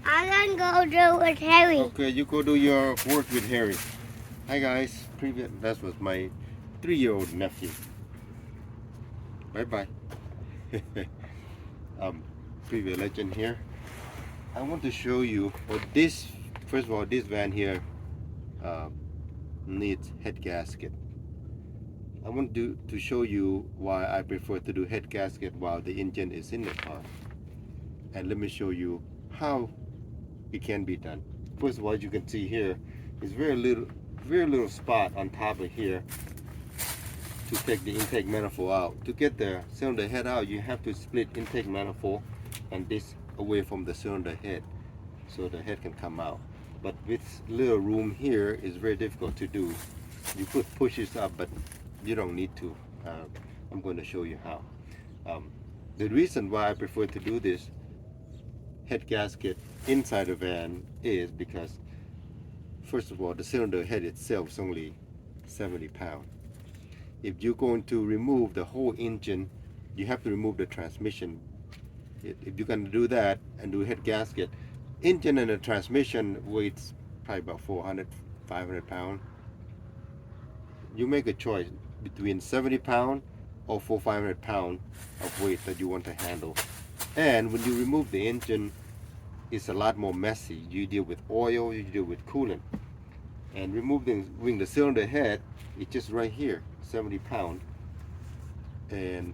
I'm gonna go do with Harry. Okay, you go do your work with Harry. Hi guys, that was my 3-year-old nephew. Bye bye. Previous legend here. I want to show you what this. First of all, this van here needs head gasket. I want to show you why I prefer to do head gasket while the engine is in the car, and let me show you how it can be done. First of all, as you can see here, is very little spot on top of here to take the intake manifold out. To get the cylinder head out, you have to split intake manifold and this away from the cylinder head so the head can come out. But with little room here, it's very difficult to do. You could push this up, but you don't need to. I'm going to show you how. The reason why I prefer to do this head gasket inside the van is because, first of all, the cylinder head itself is only 70 pounds. If you're going to remove the whole engine, you have to remove the transmission. If you're going to do that and do head gasket, engine and the transmission weighs probably about 400, 500 pounds. You make a choice between 70 pounds or 500 pounds of weight that you want to handle. And when you remove the engine, it's a lot more messy. You deal with oil, you deal with coolant. And removing the cylinder head, it's just right here, 70 pounds. And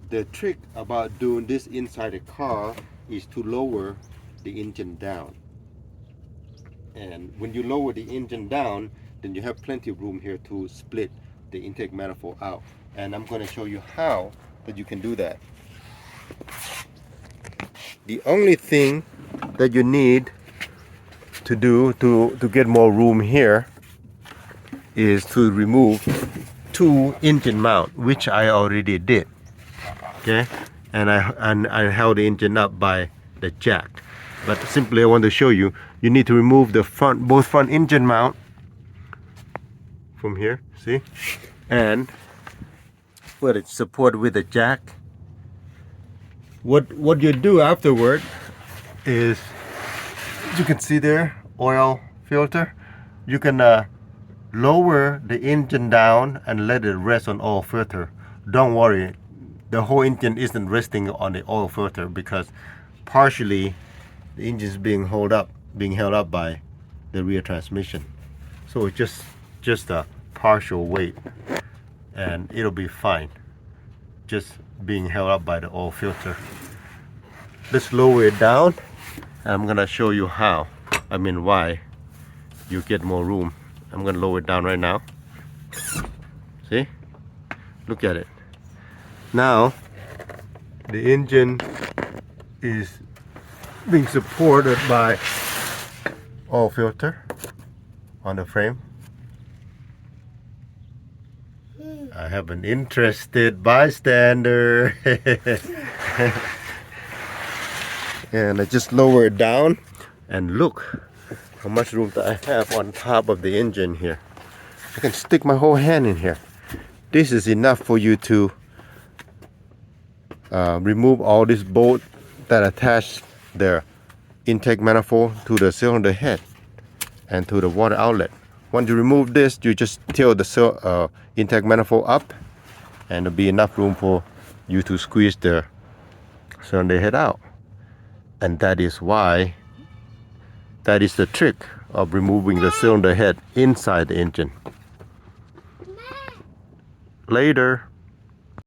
the trick about doing this inside a car is to lower the engine down. And when you lower the engine down, then you have plenty of room here to split the intake manifold out. And I'm going to show you how that you can do that. The only thing that you need to do to get more room here is to remove 2 engine mount, which I already did. Okay, and I held the engine up by the jack. But simply I want to show you, you need to remove the both front engine mount from here, see? And where it's supported with the jack. What you do afterward is, you can see there, oil filter. You can lower the engine down and let it rest on oil filter. Don't worry, the whole engine isn't resting on the oil filter because partially the engine is being held up by the rear transmission. So it's just a partial weight, and it'll be fine. Just being held up by the oil filter. Let's lower it down, and I'm gonna show you how. I mean why you get more room. I'm gonna lower it down right now. See? Look at it. Now the engine is being supported by oil filter on the frame. I have an interested bystander. And I just lower it down, and look how much room that I have on top of the engine here. I can stick my whole hand in here. This is enough for you to remove all this bolt that attach the intake manifold to the cylinder head and to the water outlet. Once you remove this, you just tilt the intake manifold up, and there'll be enough room for you to squeeze the cylinder head out. And that is the trick of removing the cylinder head inside the engine. Later.